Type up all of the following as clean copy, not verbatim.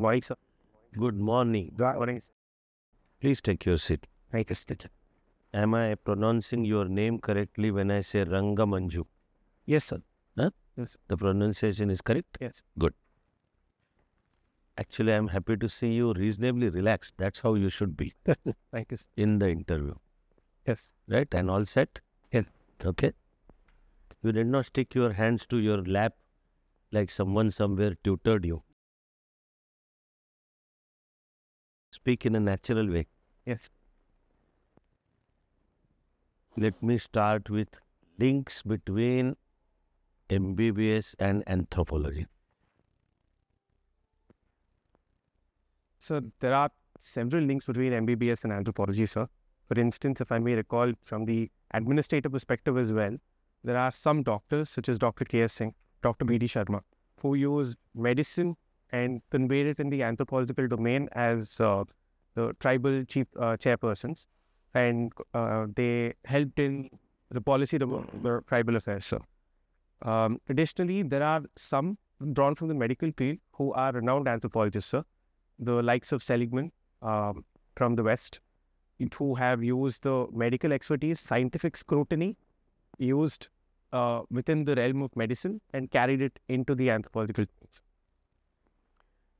morning, sir. Good morning. Good morning, sir. Please take your seat. Thank you, sir. Am I pronouncing your name correctly when I say Rangamanju? Yes, sir. Huh? Yes. The pronunciation is correct? Yes. Good. Actually, I am happy to see you reasonably relaxed. That's how you should be Thank you, sir. in the interview. Yes. Right? And all set? Yes. Okay. You did not stick your hands to your lap like someone somewhere tutored you. Speak in a natural way. Yes. Let me start with links between MBBS and anthropology. So there are several links between MBBS and anthropology, sir. For instance, if I may recall from the administrative perspective as well, there are some doctors such as Dr. K.S. Singh, Dr. B.D. Sharma, who use medicine and convey it in the anthropological domain as the tribal chief chairpersons, and they helped in the policy of the tribal affairs, sir. Additionally, there are some drawn from the medical field who are renowned anthropologists, sir. The likes of Seligman from the West, who have used the medical expertise, scientific scrutiny, used within the realm of medicine and carried it into the anthropological fields.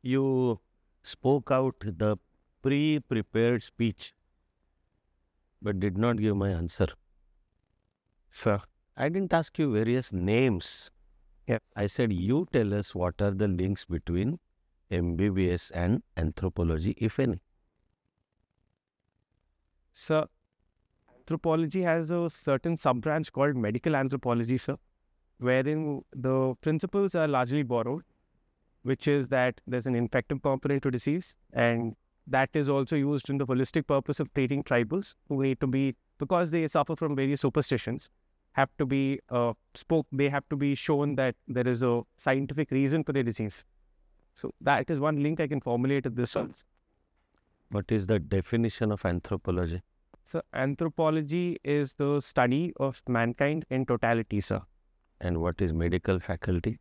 You spoke out the pre-prepared speech, but did not give my answer. Sir. I didn't ask you various names. Yeah. I said, you tell us what are the links between MBBS and anthropology, if any. Sir, anthropology has a certain sub-branch called medical anthropology, sir, wherein the principles are largely borrowed, which is that there's an infective component to disease, and that is also used in the holistic purpose of treating tribals who need to be, because they suffer from various superstitions, have to be they have to be shown that there is a scientific reason for the disease. So that is one link I can formulate at this point. What is the definition of anthropology? So anthropology is the study of mankind in totality, sir. And what is medical faculty?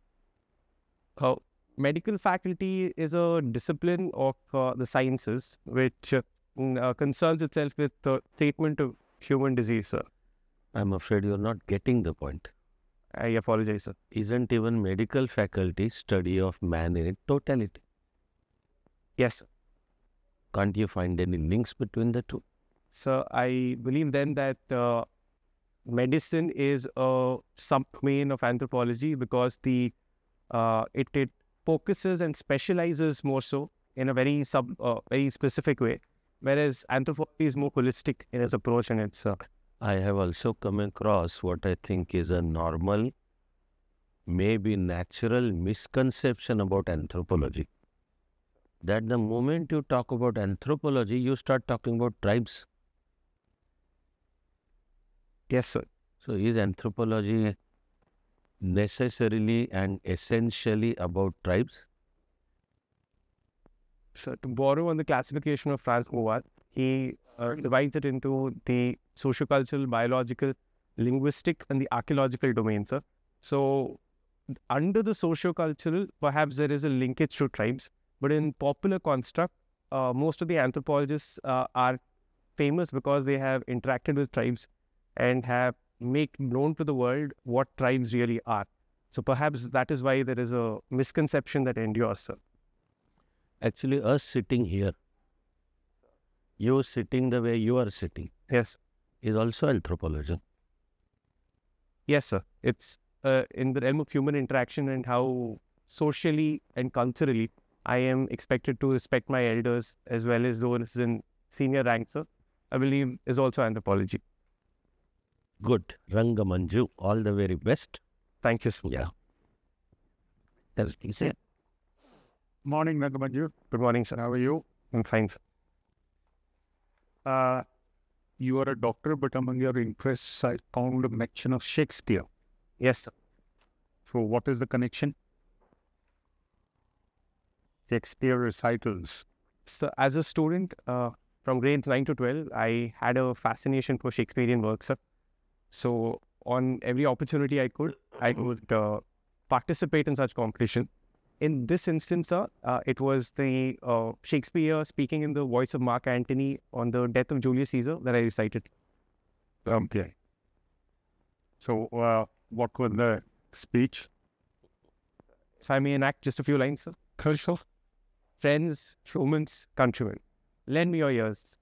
Medical faculty is a discipline of the sciences which concerns itself with the treatment of human disease, sir. I'm afraid you're not getting the point. I apologize, sir. Isn't even medical faculty study of man in its totality? Yes, sir. Can't you find any links between the two? So I believe then that medicine is a subdomain of anthropology because it focuses and specializes more so in a very specific way, whereas anthropology is more holistic in its approach and its. I have also come across what I think is a normal, maybe natural misconception about anthropology. That the moment you talk about anthropology, you start talking about tribes. Yes, sir. So is anthropology necessarily and essentially about tribes? So to borrow on the classification of Franz Howard, he divides it into the sociocultural, biological, linguistic, and the archaeological domains, sir. So under the sociocultural, perhaps there is a linkage to tribes, but in popular construct, most of the anthropologists are famous because they have interacted with tribes and have made known to the world what tribes really are. So perhaps that is why there is a misconception that endures, sir. Actually, us sitting here, you sitting the way you are sitting, yes, is also anthropology. Yes, sir. It's in the realm of human interaction and how socially and culturally I am expected to respect my elders as well as those in senior ranks, sir. I believe is also anthropology. Good. Rangamanju, all the very best. Thank you, sir. Yeah. That's it. Morning, Rangamanju. Good morning, sir. How are you? I'm fine, sir. You are a doctor, but among your interests, I found a mention of Shakespeare. Yes, sir. So what is the connection? Shakespeare recitals. So as a student from grades 9 to 12, I had a fascination for Shakespearean works, sir. So on every opportunity I would participate in such competition. in this instance, sir, it was the Shakespeare speaking in the voice of Mark Antony on the death of Julius Caesar that I recited. Okay. So, what was the speech? So I may enact just a few lines, sir. Commercial? Friends, Romans, countrymen, lend me your ears.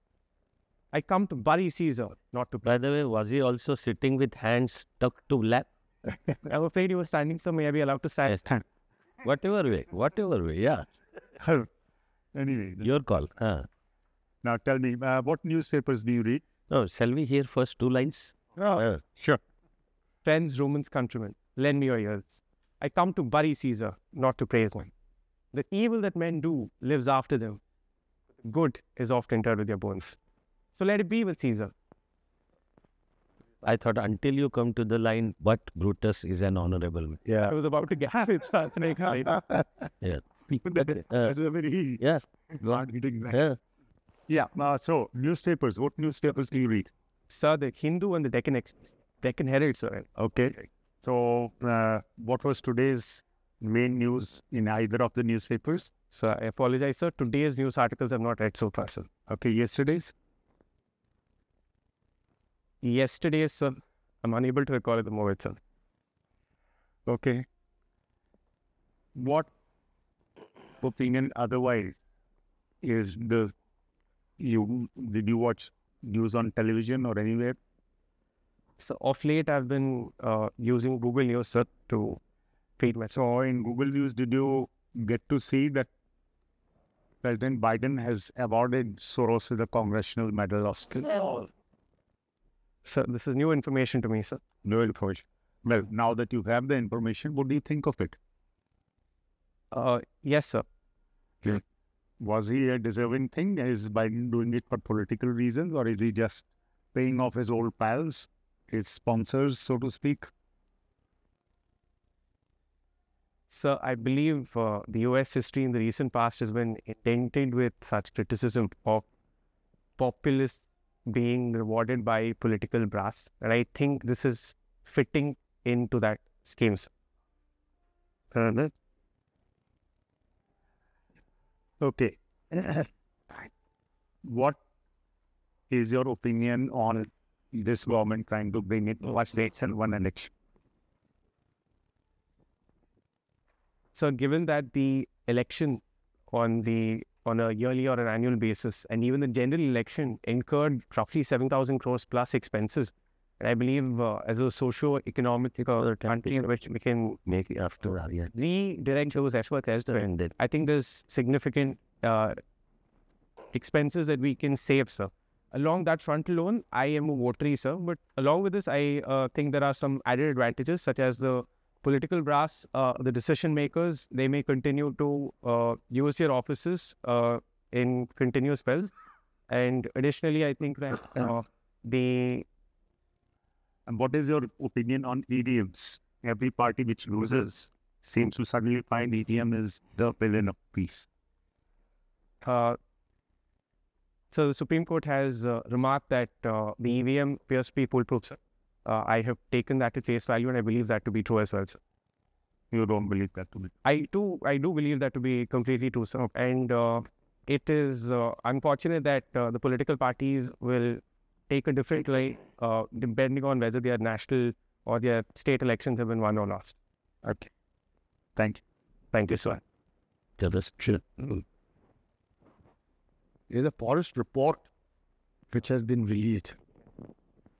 I come to bury Caesar, not to... By the way, was he also sitting with hands tucked to lap? I'm afraid he was standing, sir. May I be allowed to stand? Yes. Whatever way, yeah. Anyway, Your call. now tell me, what newspapers do you read? No, shall we hear first 2 lines? Sure. Friends, Romans, countrymen, lend me your ears. I come to bury Caesar, not to praise him. The evil that men do lives after them. Good is oft interred with their bones. So let it be with Caesar. I thought until you come to the line, but Brutus is an honorable man. Yeah. I was about to get it. Yeah. That's a very hard hitting line. Yeah. So, newspapers. What newspapers do you read? Sir, the Hindu and the Deccan Herald, sir. Okay. So, what was today's main news in either of the newspapers? So I apologize, sir. Today's news articles I've not read so far, sir. Okay, yesterday's? Yesterday, sir, I'm unable to recall at the moment, sir. Okay. What opinion otherwise is did you watch news on television or anywhere? So of late, I've been using Google News, sir, to feed my... So in Google News, did you get to see that President Biden has awarded Soros with a Congressional Medal of Skill? Sir, this is new information to me, sir. No information. Well, now that you have the information, what do you think of it? Yes, sir. Okay. Was he a deserving thing? Is Biden doing it for political reasons, or is he just paying off his old pals, his sponsors, so to speak? Sir, I believe the US history in the recent past has been indented with such criticism of populists being rewarded by political brass. And I think this is fitting into that scheme, sir. Okay. What is your opinion on this government trying to bring it one states and one election? So given that the election on a yearly or an annual basis, and even the general election incurred roughly 7,000 crores plus expenses, and I believe as a socio-economic country which we can Make it after that, yeah. redirect those efforts elsewhere, I think there's significant expenses that we can save, sir. Along that front alone, I am a votary, sir, but along with this, I think there are some added advantages, such as the political brass, the decision makers, they may continue to use their offices in continuous spells. And additionally, I think that And what is your opinion on EDMs? Every party which loses seems to suddenly find EDM is the villain of peace. so the Supreme Court has remarked that the EVM appears to be foolproof, sir. I have taken that at face value, and I believe that to be true as well, sir. You don't believe that to be? I do believe that to be completely true, sir. And it is unfortunate that the political parties will take a different line depending on whether their national or their state elections have been won or lost. Okay. Thank you. Thank you, sir. There's a forest report which has been released.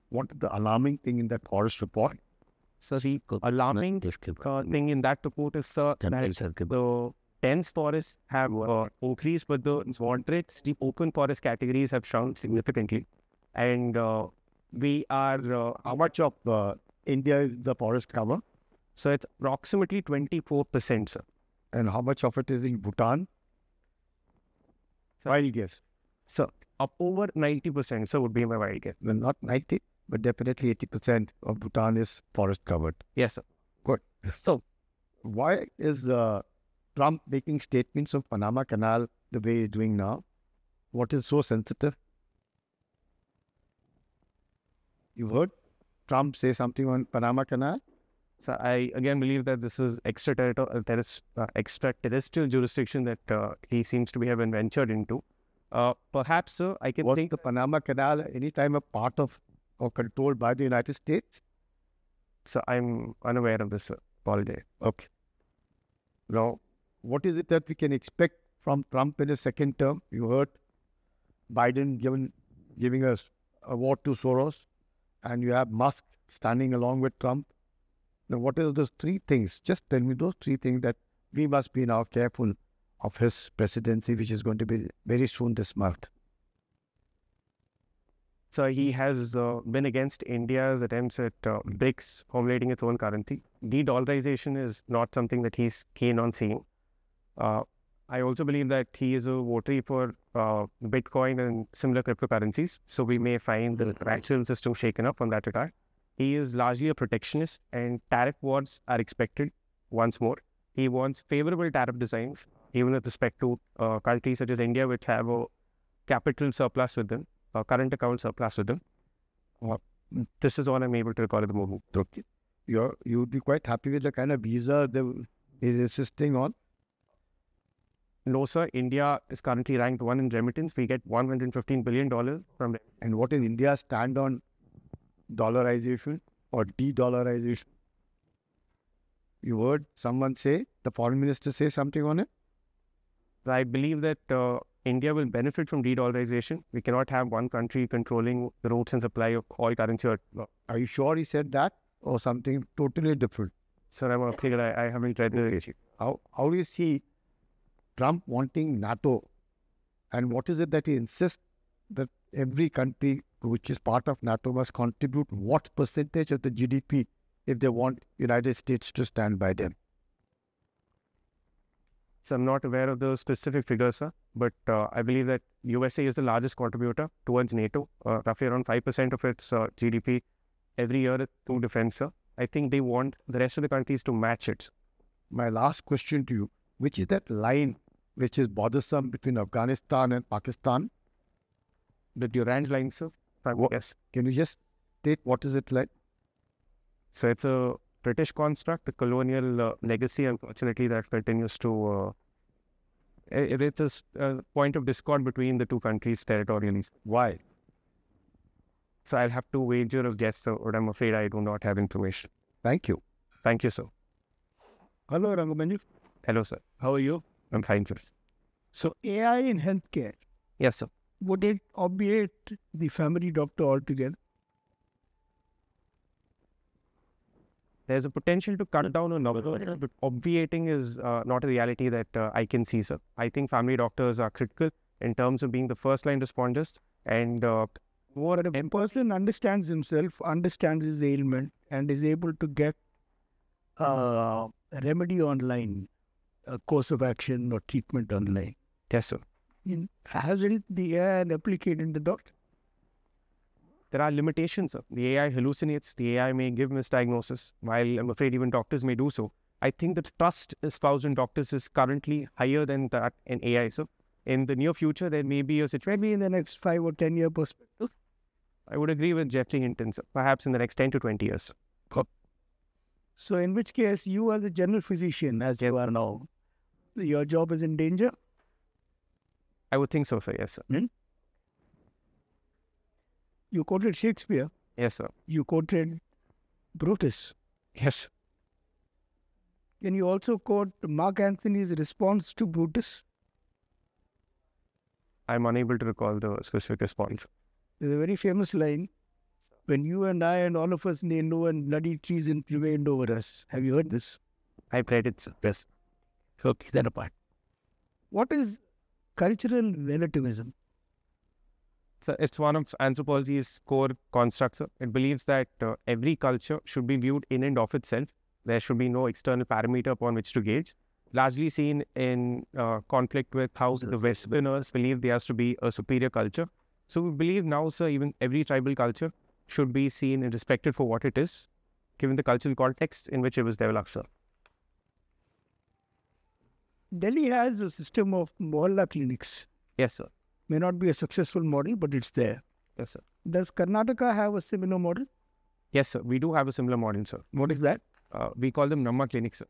What is the alarming thing in that forest report? So the alarming thing in that report is, sir, that the dense forests have increased, but the moderate, the open forest categories have shrunk significantly. And we are... How much of India is the forest cover? So it's approximately 24%, sir. And how much of it is in Bhutan? Wild guess. So up over 90%, so would be my wild guess. Well, not 90, but definitely 80% of Bhutan is forest covered. Yes, sir. Good. So, why is Trump making statements of Panama Canal the way he's doing now? What is so sensitive? You heard Trump say something on Panama Canal? So I again believe that this is extraterrestrial jurisdiction that he seems to be having ventured into. Perhaps, sir, I can Was think the Panama Canal any time a part of or controlled by the United States? so. I'm unaware of this, sir. Apologize. Okay. Now, what is it that we can expect from Trump in his second term? You heard Biden giving us award to Soros, and you have Musk standing along with Trump. Now, what are those three things? Just tell me those three things that we must be now careful of his presidency, which is going to be very soon this month. So he has been against India's attempts at BRICS formulating its own currency. De-dollarization is not something that he's keen on seeing. I also believe that he is a votary for Bitcoin and similar cryptocurrencies. So we may find the financial system shaken up on that regard. He is largely a protectionist, and tariff wars are expected once more. He wants favorable tariff designs, even with respect to countries such as India, which have a capital surplus with them, a current account surplus with them. This is all I'm able to recall at the moment. Okay. You would be quite happy with the kind of visa that is insisting on? No, sir. India is currently ranked 1 in remittance. We get $115 billion from them. And what is India's stand on dollarization or de-dollarization? You heard someone say, the foreign minister say something on it? I believe that India will benefit from de-dollarization. We cannot have one country controlling the routes and supply of all currency. Are you sure he said that or something totally different? Sir, I'm afraid I haven't read the issue. How do you see Trump wanting NATO? And what is it that he insists that every country which is part of NATO must contribute what percentage of the GDP if they want United States to stand by them? So I'm not aware of the specific figures, sir, but I believe that USA is the largest contributor towards NATO, roughly around 5% of its GDP every year to defense, sir. I think they want the rest of the countries to match it. My last question to you, which is that line which is bothersome between Afghanistan and Pakistan? The Durand line, sir? Yes. Can you just state what is it like? So it's a British construct, the colonial legacy, unfortunately, that continues to... it is a point of discord between the two countries territorially. Why? So I'll have to wager a guess, sir, but I'm afraid I do not have information. Thank you. Thank you, sir. Hello, Rangamanju. Hello, sir. How are you? I'm fine, sir. So AI in healthcare, Yes, sir. would it obviate the family doctor altogether? There's a potential to cut down on number, but obviating is not a reality that I can see, sir. I think family doctors are critical in terms of being the first line responders, and more at A person understands himself, understands his ailment, and is able to get a remedy online, a course of action or treatment online. Yes, sir. Hasn't the AI replicated in the doctor? There are limitations, sir. The AI hallucinates, the AI may give misdiagnosis, while I'm afraid even doctors may do so. I think the trust espoused in doctors is currently higher than that in AI, sir. In the near future, there may be a situation. Maybe in the next 5 or 10 year perspective. I would agree with Jeffrey Hinton, sir. Perhaps in the next 10 to 20 years. So in which case, you as a general physician, as you are now, your job is in danger? I would think so, sir. Yes, sir. You quoted Shakespeare. Yes, sir. You quoted Brutus. Yes. Can you also quote Mark Antony's response to Brutus? I'm unable to recall the specific response. There's a very famous line, when you and I and all of us lay low and bloody treason prevailed over us. Have you heard this? I've read it, sir. Yes. Okay, that apart. What is cultural relativism? So it's one of anthropology's core constructs, sir. It believes that every culture should be viewed in and of itself. There should be no external parameter upon which to gauge. Largely seen in conflict with how the Westerners believe there has to be a superior culture. So we believe now, sir, even every tribal culture should be seen and respected for what it is, given the cultural context in which it was developed, sir. Delhi has a system of mohalla clinics. Yes, sir. May not be a successful model, but it's there. Yes, sir. Does Karnataka have a similar model? Yes, sir. We do have a similar model, sir. What is that? We call them Namma clinics, sir.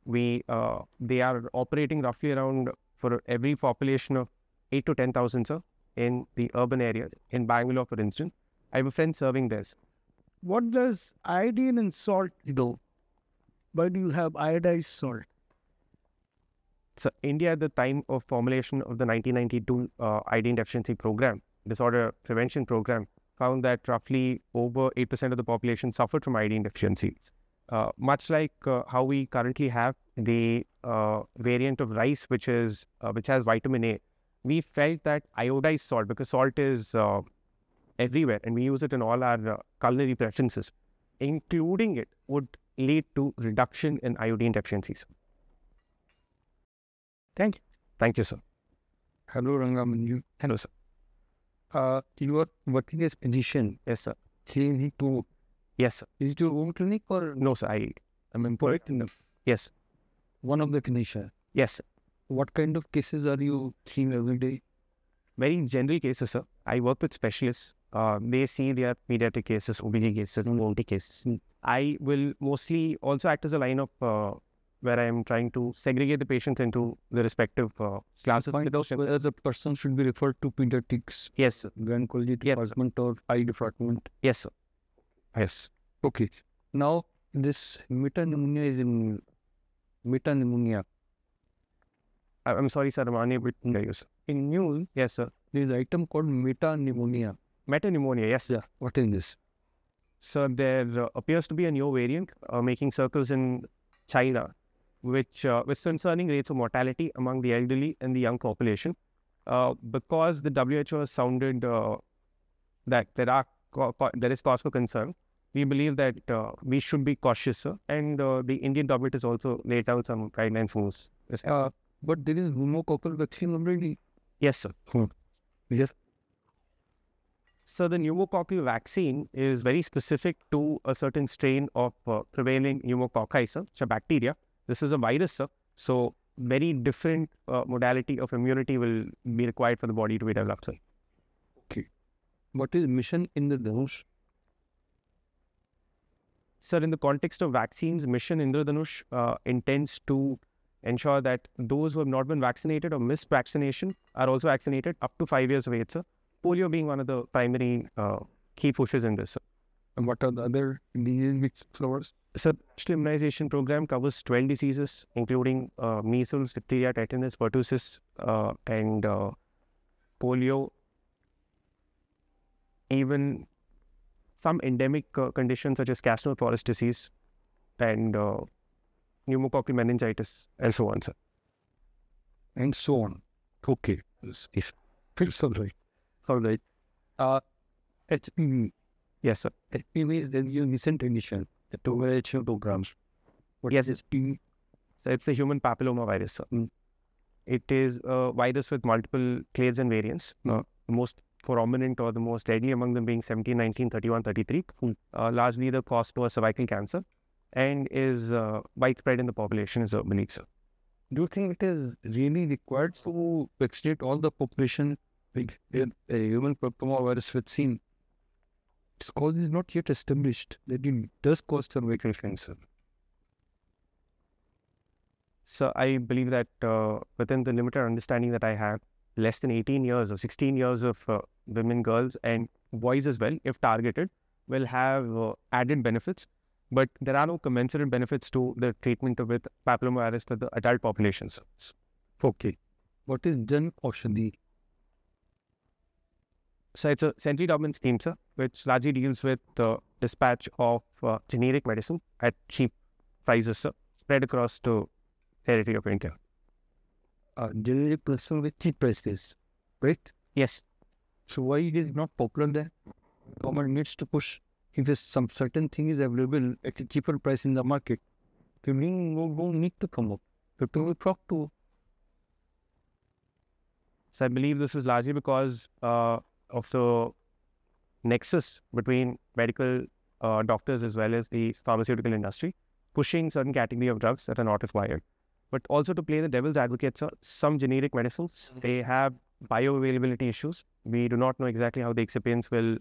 They are operating roughly around for every population of 8 to 10,000, sir, in the urban area. In Bangalore, for instance, I have a friend serving there, sir. What does iodine and salt do? Why do you have iodized salt? So India, at the time of formulation of the 1992 iodine deficiency program, disorder prevention program, found that roughly over 8% of the population suffered from iodine deficiencies. Much like how we currently have the variant of rice, which has vitamin A, we felt that iodized salt, because salt is everywhere and we use it in all our culinary preferences, including it would lead to reduction in iodine deficiencies. Thank you. Thank you, sir. Hello, Rangamanju. Hello, sir. You are working as physician. Yes, sir. Clinical. Yes, sir. Is it your own clinic or No, sir. I'm employed in the Yes. one of the clinicians? Yes, sir. What kind of cases are you seeing every day? Very general cases, sir. I work with specialists. They see their pediatric cases, OBG cases, OT cases. I will mostly also act as a line of where I am trying to segregate the patients into the respective classes. Find out whether the person should be referred to pediatrics, Yes, sir. gynecology Yes, department or eye department. Yes, sir. Yes. Okay. Now, this metapneumonia is in metapneumonia. I'm sorry, sir. I'm unable to hear you, sir. In news, Yes, sir. there is an item called metapneumonia. Metapneumonia. Yes, sir. What is this? So there appears to be a new variant making circles in China, which with concerning rates of mortality among the elderly and the young population. Because the WHO has sounded that there is cause for concern, we believe that we should be cautious, sir. And the Indian government has also laid out some guidelines for us. But there is pneumococcal vaccine already. Yes, sir. Yes. So the pneumococcal vaccine is very specific to a certain strain of prevailing pneumococci, sir, which are bacteria. This is a virus, sir. So very different modality of immunity will be required for the body to be developed, sir. Okay. What is mission in the Dhanush? Sir, in the context of vaccines, Mission Indradhanush intends to ensure that those who have not been vaccinated or missed vaccination are also vaccinated up to 5 years of age, sir. Polio being one of the primary key pushes in this, sir. And what are the other disease mixed flowers? So, the national immunization program covers 12 diseases, including measles, diphtheria, tetanus, pertussis, and polio. Even some endemic conditions such as Castor forest disease and pneumococcal meningitis, and so on, sir. And so on. Okay. Yes. Feels all right. All right. HPV. Yes, sir. HPV is the new recent edition, the WHO programs. What Yes. is HPV? So it's the human papilloma virus, sir. It is a virus with multiple clades and variants. The most prominent or the most deadly among them being 17, 19, 31, 33. Largely the cause for cervical cancer and is widespread in the population, is believed, sir. Do you think it is really required to vaccinate all the population with a human papillomavirus vaccine? Its cause is not yet established that it does cause cervical cancer. So I believe that within the limited understanding that I have, less than 18 years or 16 years of women, girls and boys as well, if targeted, will have added benefits. But there are no commensurate benefits to the treatment with papillomavirus for the adult populations. Okay. What is Jan Aushadhi? So it's a central government scheme, sir, which largely deals with the dispatch of generic medicine at cheap prices, sir, spread across the territory of India. Generic medicine with cheap prices, right? Yes. So why it is not popular there? Government needs to push. If there's some certain thing is available at a cheaper price in the market, people don't need to come up. People will talk to. So I believe this is largely because of the nexus between medical doctors as well as the pharmaceutical industry, pushing certain category of drugs that are not required. But also to play the devil's advocate, sir, some generic medicines, they have bioavailability issues. We do not know exactly how the excipients will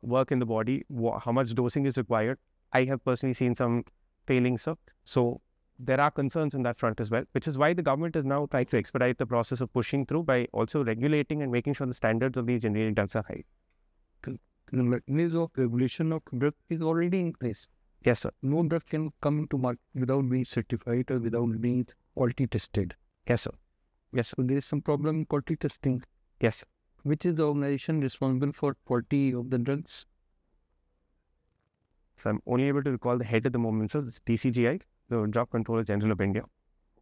work in the body, how much dosing is required. I have personally seen some failing, sir. So there are concerns on that front as well, which is why the government is now trying to expedite the process of pushing through by also regulating and making sure the standards of these generic drugs are high. The mechanism of regulation of drug is already in place. Yes, sir. No drug can come into market without being certified or without being quality tested. Yes, sir. Yes, sir. So there is some problem in quality testing. Yes, sir. Which is the organization responsible for quality of the drugs? So I'm only able to recall the head at the moment, sir. It's DCGI, the Drug Controller General of India.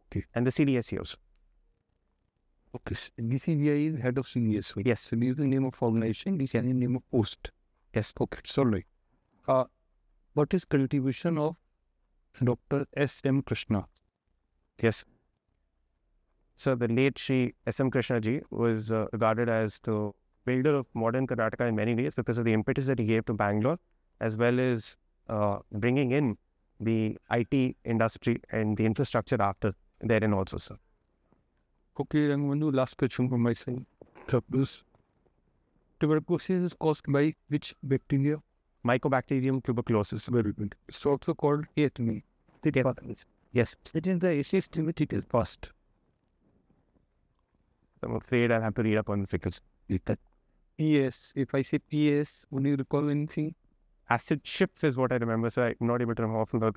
Okay. And the CDSE also. Okay. DCGI is head of CSE. Yes. So this is the name of organization, this is the name of post. Yes. Okay. Sorry. What is contribution of Dr. S.M. Krishna? Yes. So the late Shri S.M. Krishna ji was regarded as the builder of modern Karnataka in many ways because of the impetus that he gave to Bangalore, as well as bringing in the IT industry and the infrastructure after therein also, sir. Okay, Rangamanju, last question from my side. Tuberculosis is caused by which bacteria? Mycobacterium tuberculosis. Very good. It's also called ATME. Yes. It is the assistivity is fast. I'm afraid I'll have to read up on the figures. Yes. If I say PS, would you recall anything? Acid ships is what I remember, so I'm not able to remember from the...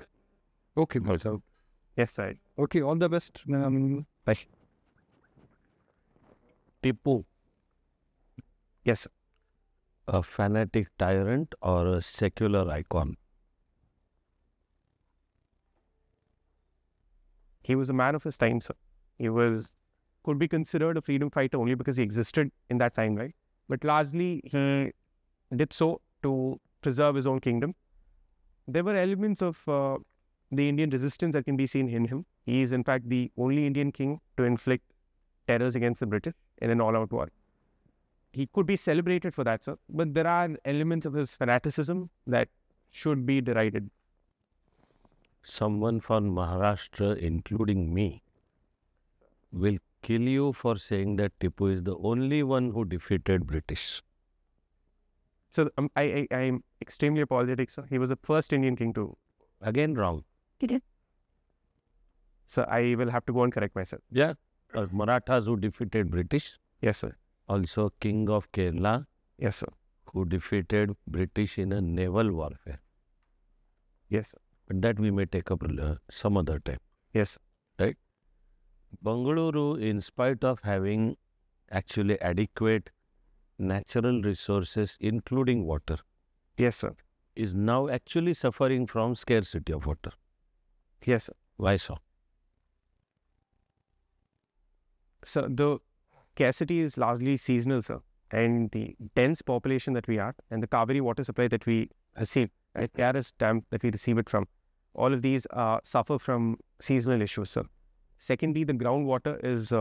Okay, so. Yes, sir. Okay, all the best. Bye. Tipu, Yes, sir. a fanatic tyrant or a secular icon? He was a man of his time, sir. He could be considered a freedom fighter only because he existed in that time, right? But largely, he did so to preserve his own kingdom. There were elements of the Indian resistance that can be seen in him. He is, in fact, the only Indian king to inflict terrors against the British in an all-out war. He could be celebrated for that, sir. But there are elements of his fanaticism that should be derided. Someone from Maharashtra, including me, will kill you for saying that Tipu is the only one who defeated British. So I'm extremely apologetic, sir. He was the first Indian king to... Again, wrong. So I will have to go and correct myself. Yeah. Marathas who defeated British. Yes, sir. Also King of Kerala, Yes, sir. who defeated British in a naval warfare. Yes, sir. But that we may take up some other time. Yes, Right? Bengaluru, in spite of having actually adequate natural resources, including water, yes, sir. is now actually suffering from scarcity of water. Yes, sir. Why so? So the scarcity is largely seasonal, sir. And the dense population that we are and the Kaveri water supply that we receive, right, KRS dam that we receive it from, all of these suffer from seasonal issues, sir. Secondly, the groundwater is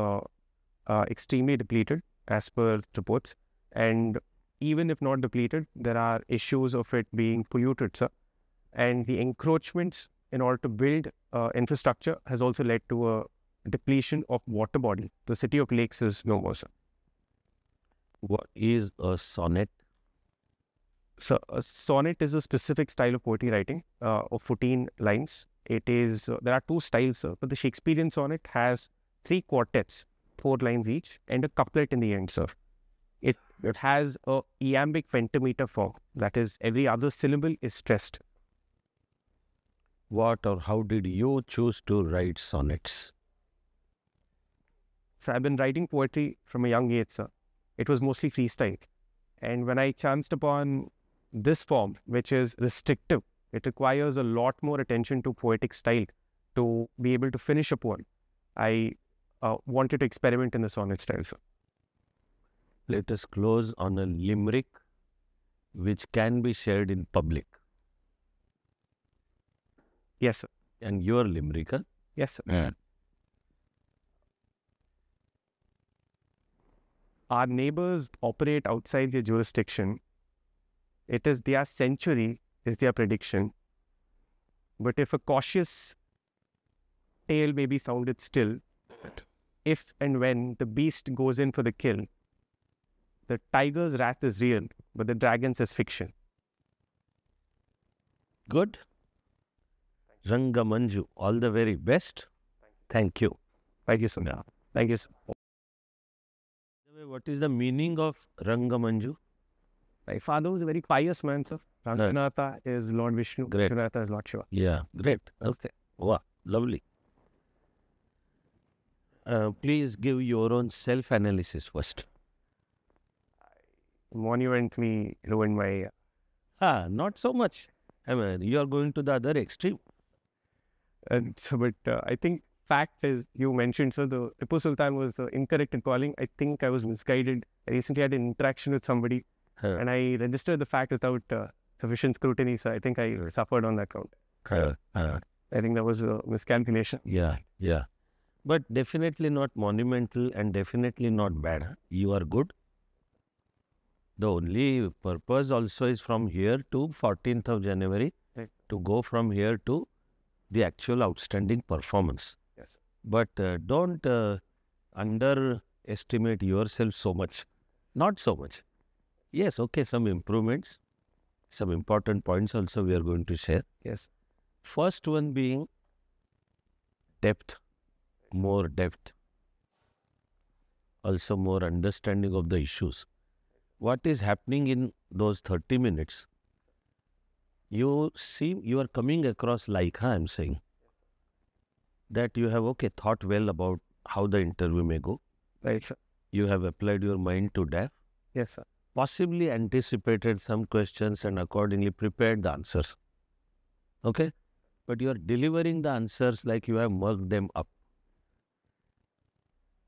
extremely depleted as per reports. And even if not depleted, there are issues of it being polluted, sir. And the encroachments in order to build infrastructure has also led to a depletion of water body. The city of lakes is no more, sir. What is a sonnet? So a sonnet is a specific style of poetry writing of 14 lines. It is, there are two styles, sir, but the Shakespearean sonnet has 3 quartets, 4 lines each, and a couplet in the end, sir. It has a iambic pentameter form, that is, every other syllable is stressed. What or how did you choose to write sonnets? So I've been writing poetry from a young age, sir. It was mostly freestyle. And when I chanced upon this form, which is restrictive, it requires a lot more attention to poetic style to be able to finish a poem. I wanted to experiment in the sonnet style, sir. Let us close on a limerick which can be shared in public. Yes, sir. And your limerick, huh? Yes, sir. Yeah. Our neighbors operate outside their jurisdiction. It is their century, is their prediction. But if a cautious tale may be sounded still, if and when the beast goes in for the kill, the tiger's wrath is real, but the dragon's is fiction. Good. Rangamanju, all the very best. Thank you. Thank you, sir. Thank you, sir. What is the meaning of Rangamanju? My father was a very pious man, sir. Ranganatha is Lord Vishnu. Great. Ranganatha is Lord Shiva. Yeah, great. Okay. Wow, lovely. Please give your own self-analysis first. Monumentally ruined my... Not so much. I mean, you are going to the other extreme. but I think fact is, you mentioned, sir, the Tipu Sultan was incorrect in calling. I think I was misguided. I recently had an interaction with somebody and I registered the fact without sufficient scrutiny, so I think I suffered on that count. I think that was a miscalculation. Yeah. But definitely not monumental and definitely not bad. Huh? You are good. The only purpose also is from here to 14th of January to go from here to the actual outstanding performance. Yes. But don't underestimate yourself so much. Not so much. Yes, okay, some improvements, some important points also we are going to share. Yes. First one being depth, more depth. Also more understanding of the issues. What is happening in those 30 minutes? You see, you are coming across like, I am saying, that you have, thought well about how the interview may go. Right, sir. You have applied your mind to that. Yes, sir. Possibly anticipated some questions and accordingly prepared the answers. Okay? But you are delivering the answers like you have mugged them up.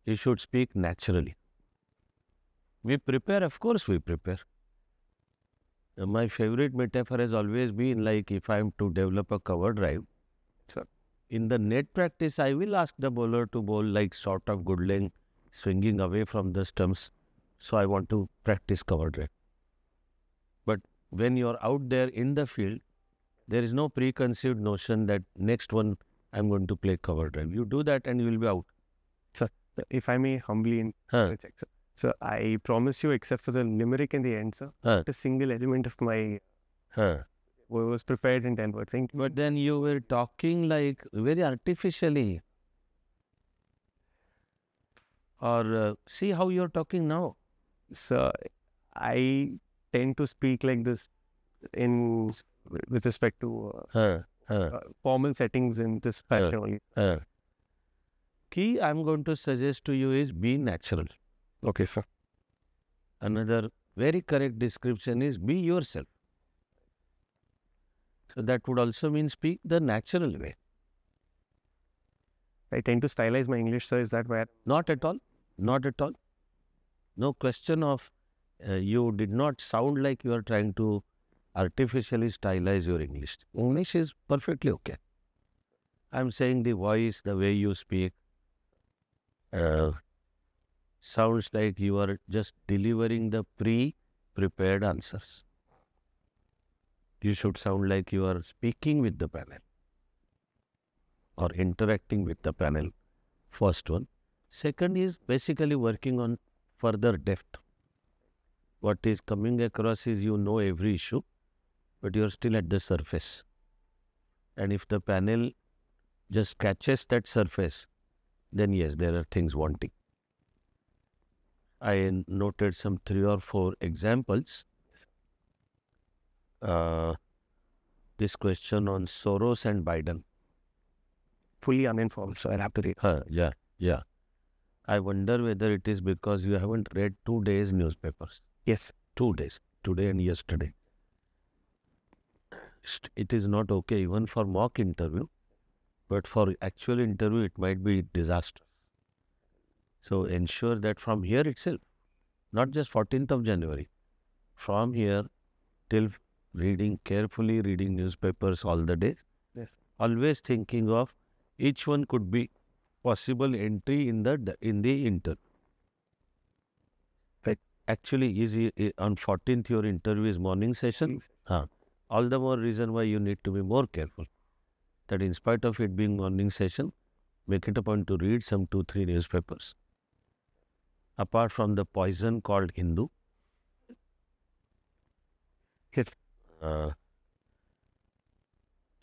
You should speak naturally. We prepare, of course we prepare. My favorite metaphor has always been like if I am to develop a cover drive, sir, in the net practice I will ask the bowler to bowl like sort of good length, swinging away from the stumps. So I want to practice cover drive. But when you are out there in the field, there is no preconceived notion that next one I am going to play cover drive. You do that and you will be out. Sir, if I may humbly interject, sir. So I promise you, except for the limerick in the end, sir, not a single element of my was prepared in 10 words. But then you were talking like very artificially. Or see how you are talking now. So I tend to speak like this with respect to formal settings in this fashion only. Key I am going to suggest to you is be natural. Okay, sir. Another very correct description is be yourself. So that would also mean speak the natural way. I tend to stylize my English, sir. Is that where? Not at all. Not at all. No question of you did not sound like you are trying to artificially stylize your English. English is perfectly okay. I am saying the voice, the way you speak, sounds like you are just delivering the pre-prepared answers. You should sound like you are speaking with the panel or interacting with the panel. First one. Second is basically working on further depth. What is coming across is you know every issue, but you are still at the surface. And if the panel just catches that surface, then yes, there are things wanting. I noted some 3 or 4 examples. This question on Soros and Biden. Fully uninformed, so I'll have to read. Yeah. I wonder whether it is because you haven't read 2 days newspapers. Yes. 2 days, today and yesterday. It is not okay even for mock interview, but for actual interview it might be disaster. So ensure that from here itself, not just 14th of January, from here till carefully reading newspapers all the days, yes, always thinking of each one could be possible entry in the interview. Right. Actually, on 14th your interview is morning session. All the more reason why you need to be more careful. That in spite of it being morning session, make it a point to read some 2-3 newspapers. Apart from the poison called Hindu. Yes.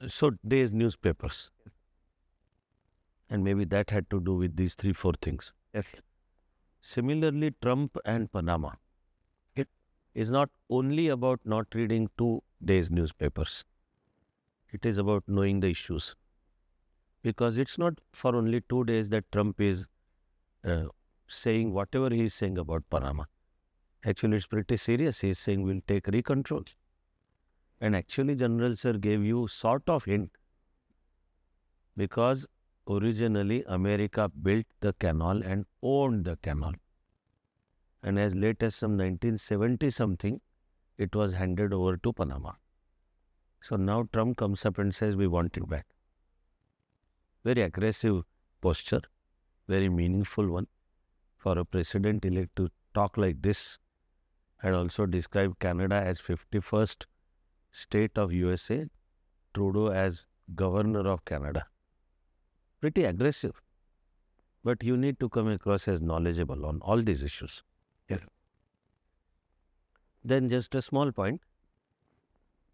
So days newspapers. And maybe that had to do with these 3-4 things. Yes. Similarly, Trump and Panama. It is not only about not reading 2 days newspapers. It is about knowing the issues. Because it's not for only 2 days that Trump is saying whatever he is saying about Panama. Actually, it's pretty serious. He is saying we'll take recontrol. And actually, General Sir gave you sort of hint. Because originally, America built the canal and owned the canal. And as late as some 1970-something, it was handed over to Panama. So now Trump comes up and says, we want it back. Very aggressive posture, very meaningful one for a president-elect to talk like this and also describe Canada as 51st state of USA, Trudeau as governor of Canada. Pretty aggressive. But you need to come across as knowledgeable on all these issues. Yes. Then just a small point.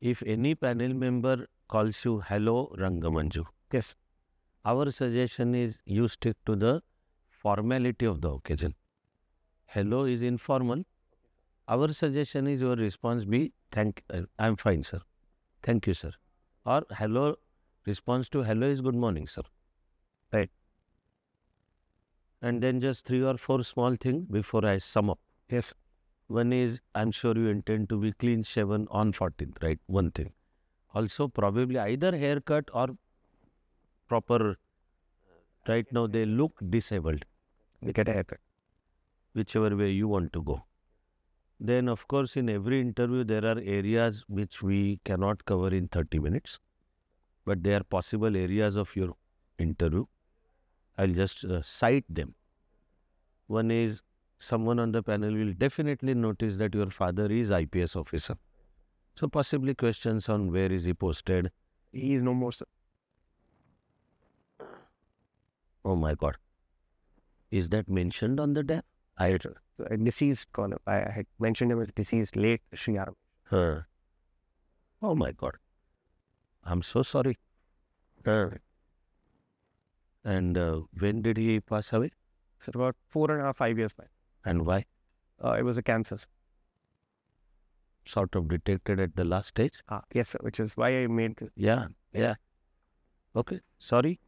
If any panel member calls you, hello, Rangamanju. Yes. Our suggestion is you stick to the formality of the occasion. Hello is informal. Our suggestion is your response be, I'm fine, sir. Thank you, sir. Or hello, response to hello is good morning, sir. Right. And then just 3 or 4 small things before I sum up. Yes. One is, I'm sure you intend to be clean shaven on 14th, right? One thing. Also, probably either haircut or proper, right now they look disabled. We get a haircut. Whichever way you want to go. Then, of course, in every interview, there are areas which we cannot cover in 30 minutes. But they are possible areas of your interview. I'll just cite them. One is, someone on the panel will definitely notice that your father is IPS officer. So possibly questions on where is he posted. He is no more, sir. Oh my God. Is that mentioned on the death? A deceased column. I had mentioned him as deceased late Shri Avinash. Oh my God. I'm so sorry. And when did he pass away? So about 4.5, 5 years back. And why? It was a cancer. Sort of detected at the last stage? Yes, sir, which is why I made this. Yeah. Okay, sorry.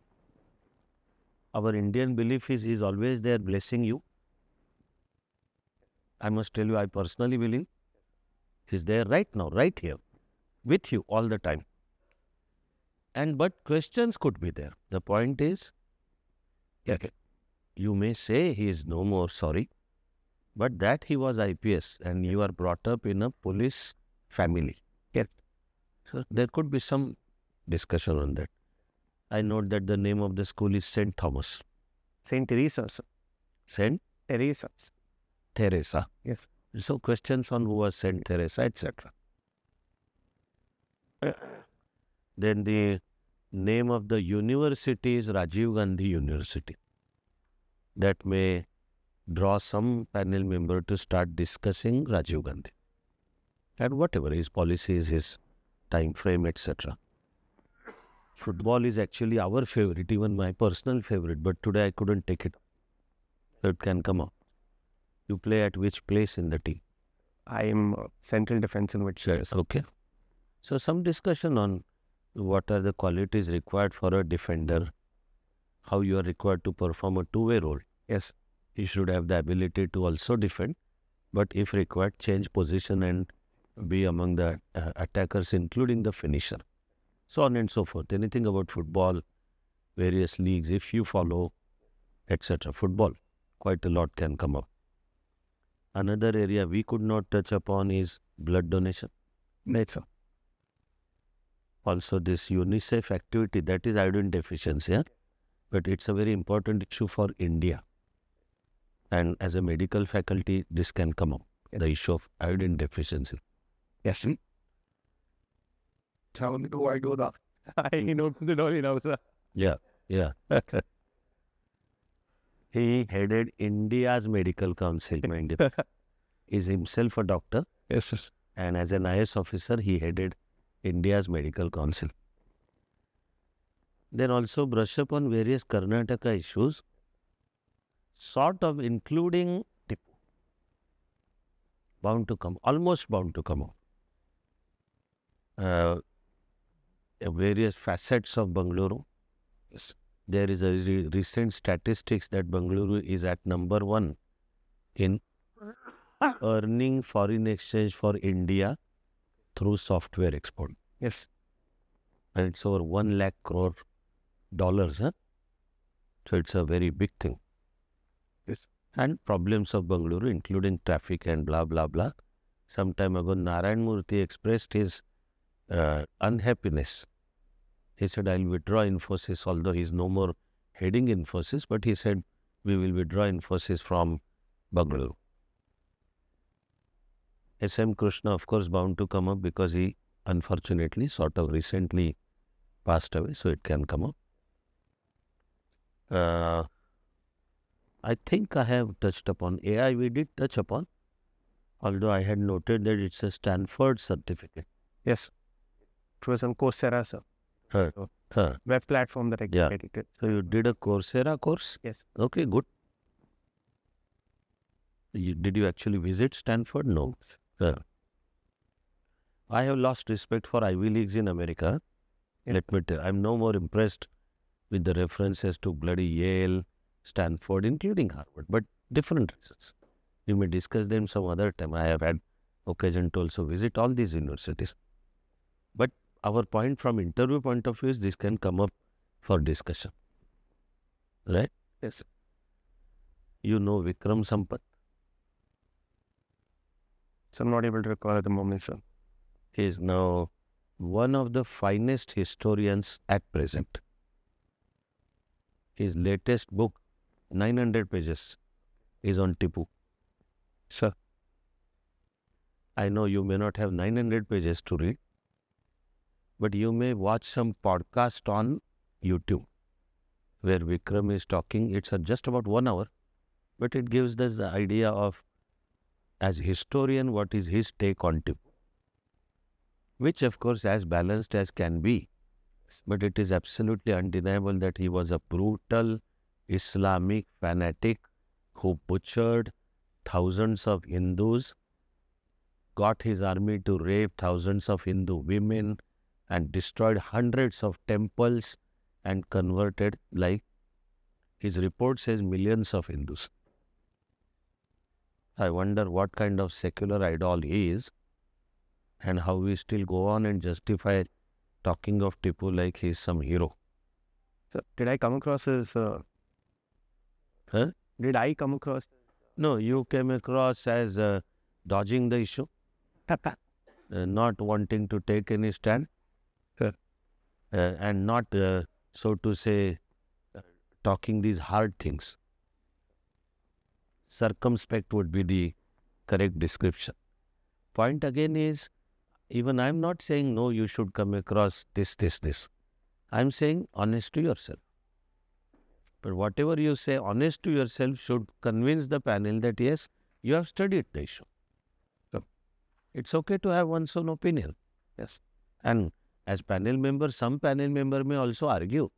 Our Indian belief is he's always there blessing you. I must tell you, I personally believe he's there right now, right here, with you all the time. But questions could be there. The point is, you may say he is no more sorry, but that he was IPS and you are brought up in a police family. Yes. So there could be some discussion on that. I note that the name of the school is St. Thomas. St. Teresa, sir. St. Teresa. Teresa. Yes. So questions on who was St. Teresa, etc. Then the name of the university is Rajiv Gandhi University. That may draw some panel member to start discussing Rajiv Gandhi. And whatever his policies, his time frame, etc. Football is actually our favorite, even my personal favorite, but today I couldn't take it. So it can come up. You play at which place in the team? I am central defense in which Yes. Okay. So some discussion on what are the qualities required for a defender, how you are required to perform a two-way role. Yes. He should have the ability to also defend, but if required, change position and be among the attackers, including the finisher. So on and so forth. Anything about football, various leagues, if you follow, etc. Football, quite a lot can come up. Another area we could not touch upon is blood donation. Right, sir. Also this UNICEF activity, that is iodine deficiency, but it's a very important issue for India. And as a medical faculty, this can come up, the issue of iodine deficiency. Yes. Tell me, do I do that? I know, sir. Yeah. He headed India's medical council, mind you. Is himself a doctor. Yes, sir. And as an IAS officer, he headed India's medical council. Then also brush up on various Karnataka issues, sort of including Tipu. Bound to come, almost bound to come out. Various facets of Bengaluru. Yes. There is a recent statistics that Bengaluru is at number 1 in earning foreign exchange for India through software export. Yes. And it's over $1 lakh crore. Huh? So it's a very big thing. Yes. And problems of Bengaluru, including traffic and blah, blah, blah. Some time ago, Narayan Murthy expressed his unhappiness. He said, I'll withdraw Infosys, although he's no more heading Infosys, but he said, we will withdraw Infosys from Bengaluru. S.M. Krishna, of course, bound to come up because he, unfortunately, sort of recently passed away, so it can come up. I think I have touched upon AI. We did touch upon, although I had noted that it's a Stanford certificate. Yes. It was on Coursera, sir. Web platform that I created. So you did a Coursera course? Yes. Okay, good. Did you actually visit Stanford? No. I have lost respect for Ivy Leagues in America. Yeah. Let me tell you, I'm no more impressed with the references to bloody Yale, Stanford, including Harvard, but different reasons. We may discuss them some other time. I have had occasion to also visit all these universities. But our point from interview point of view is this can come up for discussion. Right? Yes. You know Vikram Sampath? So I'm not able to recall at the moment, sir. He is now one of the finest historians at present. His latest book, 900 pages, is on Tipu. Sir. I know you may not have 900 pages to read, but you may watch some podcast on YouTube where Vikram is talking. It's just about 1 hour, but it gives us the idea of, as a historian, what is his take on Tipu, which of course as balanced as can be, but it is absolutely undeniable that he was a brutal Islamic fanatic who butchered thousands of Hindus, got his army to rape thousands of Hindu women, and destroyed hundreds of temples and converted, like his report says, millions of Hindus. I wonder what kind of secular idol he is and how we still go on and justify talking of Tipu like he's some hero. So did I come across as... Did I come across... No, you came across as dodging the issue, not wanting to take any stand, and not, so to say, talking these hard things. Circumspect would be the correct description. Point again is, even I'm not saying, no, you should come across this. I'm saying honest to yourself. But whatever you say, honest to yourself should convince the panel that yes, you have studied the issue. So it's okay to have one's own opinion. Yes. And as panel member, some panel member may also argue.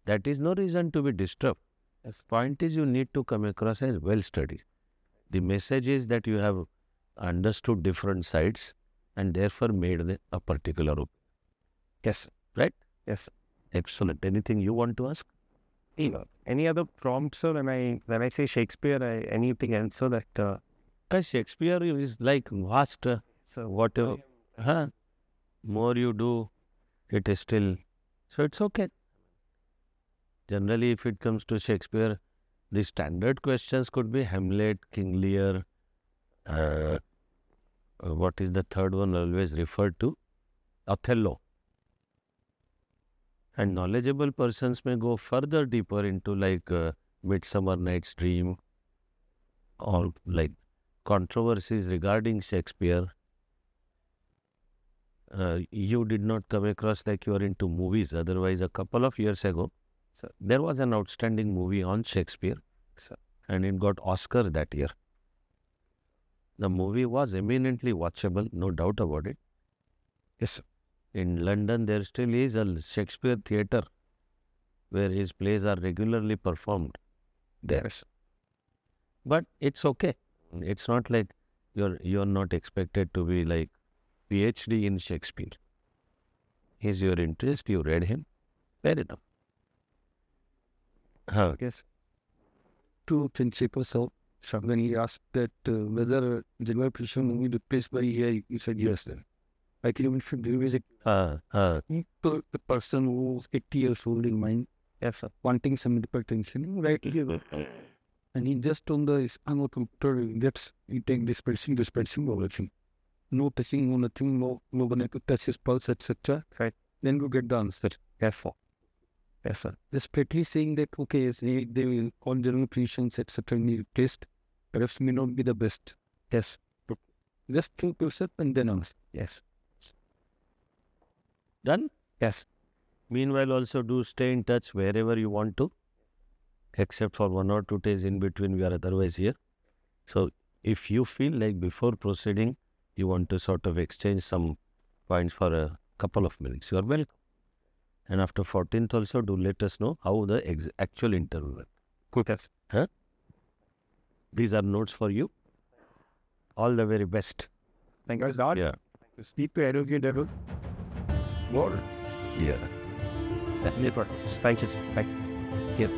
That is no reason to be disturbed. The point is you need to come across as well studied. The message is that you have understood different sides and therefore made a particular opinion. Yes. Right? Yes. Excellent. Anything you want to ask? Any other prompts, sir? When I say Shakespeare, anything else, so that... Shakespeare is like vast, so whatever. More you do, it is still... So it's okay. Generally, if it comes to Shakespeare, the standard questions could be Hamlet, King Lear, what is the third one always referred to? Othello. And knowledgeable persons may go further deeper into like Midsummer Night's Dream or like controversies regarding Shakespeare. You did not come across like you are into movies. Otherwise, a couple of years ago, there was an outstanding movie on Shakespeare and it got Oscar that year. The movie was eminently watchable, no doubt about it. Yes, sir. In London, there still is a Shakespeare theatre where his plays are regularly performed there. Yes. But it's okay. It's not like you're not expected to be like PhD in Shakespeare. He's your interest, you read him, fair enough. Yes. To Chanakya sir, when he asked that whether general precision will be replaced by AI, he said yes. Then I can even should revisit the person who's 80 years old in mind, Yes, sir. wanting some hypertension, right here. And he just on the span computer gets, he take dispensing, everything. No touching, no nothing, no one to touch his pulse, etc. Right. Then you get the answer. Therefore. Yes, sir. Just strictly saying that, okay, yes, they will all general physicians, etc. be replaced, perhaps may not be the best. Yes. Just think yourself and then answer. Yes. Done? Yes. Meanwhile, also do stay in touch wherever you want to, except for 1 or 2 days in between, we are otherwise here. So, if you feel like before proceeding, you want to sort of exchange some points for a couple of minutes, you are welcome. And after 14th also, do let us know how the actual interview went. Good. Yes. Huh? These are notes for you. All the very best. Thank you. Start. Yeah. Keep your energy level. More. Yeah. Thank you. Thank you. Here.